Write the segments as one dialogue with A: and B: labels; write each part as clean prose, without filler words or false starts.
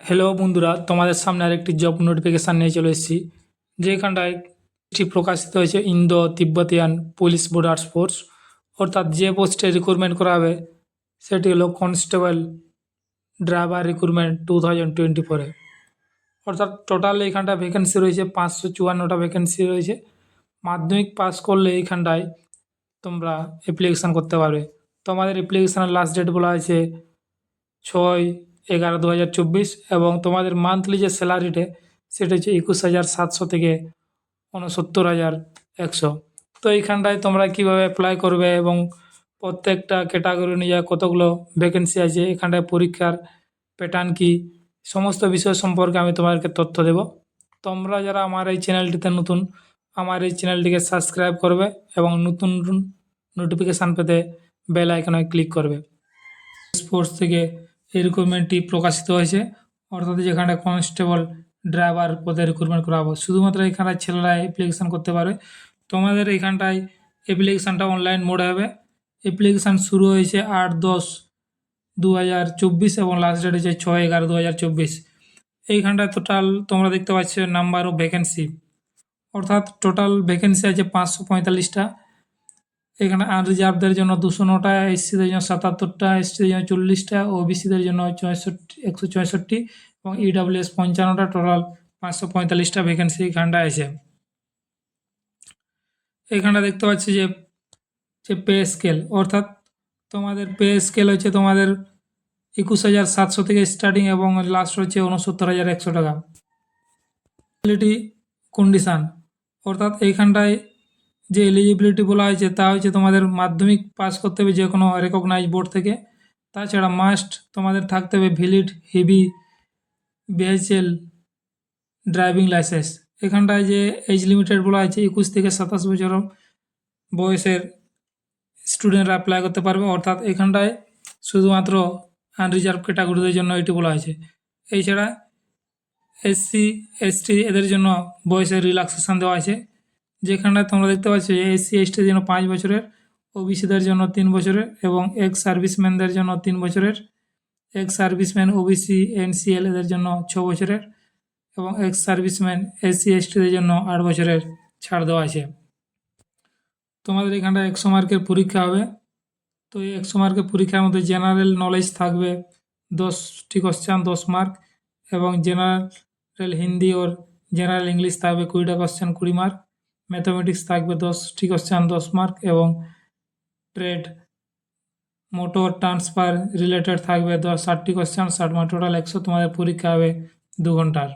A: Hello বন্ধুরা, তোমাদের সামনে আরেকটি জব নোটিফিকেশান নিয়ে চলে এসেছি। যেখানটায় একটি প্রকাশিত হয়েছে Indo Tibetan police border force, অর্থাৎ যে পোস্টে রিক্রুটমেন্ট করা হবে সেটি হলো কনস্টেবল ড্রাইভার রিক্রুটমেন্ট 2024-এ। অর্থাৎ টোটাল এইখানটায় ভ্যাকেন্সি রয়েছে 554টা ভ্যাকেন্সি রয়েছে। মাধ্যমিক পাস করলে এইখানটায় তোমরা অ্যাপ্লিকেশান করতে পারবে। তোমাদের অ্যাপ্লিকেশানের লাস্ট ডেট বলা হয়েছে 6/11/2024 এবং তোমাদের মান্থলি যে স্যালারিটা সেটা হচ্ছে 21,700 থেকে 69,100। তো এইখানটায় তোমরা কীভাবে অ্যাপ্লাই করবে এবং প্রত্যেকটা ক্যাটাগরি অনুযায়ী কতগুলো ভ্যাকেন্সি আছে, এখানটায় পরীক্ষার প্যাটার্ন কী, সমস্ত বিষয় সম্পর্কে আমি তোমাদেরকে তথ্য দেব। তোমরা যারা আমার এই চ্যানেলটিতে নতুন, আমার এই চ্যানেলটিকে সাবস্ক্রাইব করবে এবং নতুন নোটিফিকেশান পেতে বেল আইকনে ক্লিক করবে। স্পোর্টস থেকে এই রিক্রুটমেন্টটি প্রকাশিত হয়েছে, অর্থাৎ যেখানে কনস্টেবল ড্রাইভার পদে রিক্রুটমেন্ট করা হবে। শুধুমাত্র এখানে ছেলেরা অ্যাপ্লিকেশান করতে পারবে। তোমাদের এখানটায় অ্যাপ্লিকেশানটা অনলাইন মোডে হবে। অ্যাপ্লিকেশান শুরু হয়েছে 8/10/2024 এবং লাস্ট ডেট হচ্ছে 6/11/2024। এইখানটায় টোটাল তোমরা দেখতে পাচ্ছ নাম্বার অফ ভ্যাকেন্সি, অর্থাৎ টোটাল ভ্যাকেন্সি আছে 545টা। এখানে আনরিজার্ভদের জন্য 209টা, এসসিদের জন্য 77টা, এসটিদের জন্য 40টা, ওবিসিদের জন্য 164 এবং ইডাব্লিউএস 55টা। টোটাল 545টা ভ্যাকেন্সি এখানটায় আছে। এখানটা দেখতে পাচ্ছি যে পে স্কেল, অর্থাৎ তোমাদের পে স্কেল হচ্ছে তোমাদের 21,700 থেকে স্টার্টিং এবং লাস্ট হচ্ছে 69,100 টাকা। এলিজিবিলিটি কন্ডিশান, অর্থাৎ এইখানটায় যে এলিজিবিলিটি বলা হয়েছে তা হচ্ছে তোমাদের মাধ্যমিক পাস করতে হবে যে কোনো রেকগনাইজ বোর্ড থেকে। তাছাড়া মাস্ট তোমাদের থাকতে হবে valid heavy vehicle driving licence. এখানটায় যে এজ লিমিটেড বলা হয়েছে 21 থেকে 27 বছর বয়সের স্টুডেন্টরা অ্যাপ্লাই করতে পারবে, অর্থাৎ এখানটায় শুধুমাত্র আনরিজার্ভ ক্যাটাগরিদের জন্য এটি বলা হয়েছে। এছাড়া এসসি এসটি এদের জন্য বয়সের রিল্যাক্সেশন দেওয়া আছে, যেখানটায় তোমরা দেখতে পাচ্ছ এসসি এসটির জন্য 5 বছরের, ওবিসিদের জন্য 3 বছরের এবং এক্স সার্ভিসম্যানদের জন্য 3 বছরের, এক্স সার্ভিসম্যান ওবিসি এনসিএল এদের জন্য 6 বছরের এবং এক্স সার্ভিসম্যান এসসি এসটিদের জন্য 8 বছরের ছাড় দেওয়া আছে। তোমাদের এখানটায় 100 মার্কের পরীক্ষা হবে। তো এই 100 মার্কের পরীক্ষার মধ্যে জেনারেল নলেজ থাকবে 10টি কোশ্চেন 10 মার্ক এবং জেনারেল হিন্দি ওর জেনারেল ইংলিশ থাকবে 20টা কোশ্চেন 20 মার্ক, ম্যাথামেটিক্স থাকবে 10টি কোশ্চেন 10 মার্ক এবং ট্রেড মোটর ট্রান্সফার রিলেটেড থাকবে 60টি কোশ্চেন 60 মার্ক। টোটাল 100 তোমাদের পরীক্ষা হবে 2 ঘন্টার।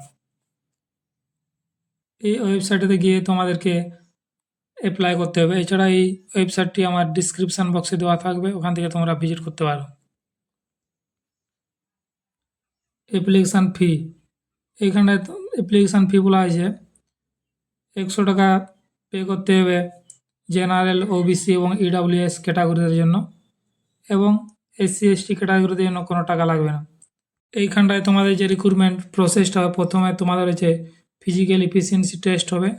A: এই ওয়েবসাইটেতে গিয়ে তোমাদেরকে অ্যাপ্লাই করতে হবে। এছাড়া এই ওয়েবসাইটটি আমার ডিসক্রিপশান বক্সে দেওয়া থাকবে, ওখান থেকে তোমরা ভিজিট করতে পারো। অ্যাপ্লিকেশান ফি, এইখানে অ্যাপ্লিকেশান ফি বলা হয়েছে 100 টাকা পে করতে হবে জেনারেল ওবিসি এবং ইডাব্লিউএস ক্যাটাগরিদের জন্য এবং এসসি এসটি ক্যাটাগরিদের জন্য কোনো টাকা লাগবে না। এইখানটায় তোমাদের যে রিক্রুটমেন্ট প্রসেসটা হবে, প্রথমে তোমাদের হচ্ছে ফিজিক্যাল এফিসিয়েন্সি টেস্ট হবে,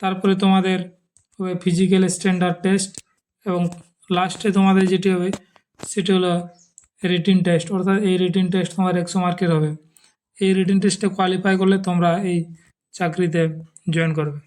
A: তারপরে তোমাদের হবে ফিজিক্যাল স্ট্যান্ডার্ড টেস্ট এবং লাস্টে তোমাদের যেটি হবে সেটি হলো রিটিন টেস্ট, অর্থাৎ এই রিটিন টেস্ট তোমার 100 মার্কের হবে। এই রিটিন টেস্টে কোয়ালিফাই করলে তোমরা এই চাকরিতে জয়েন করবে।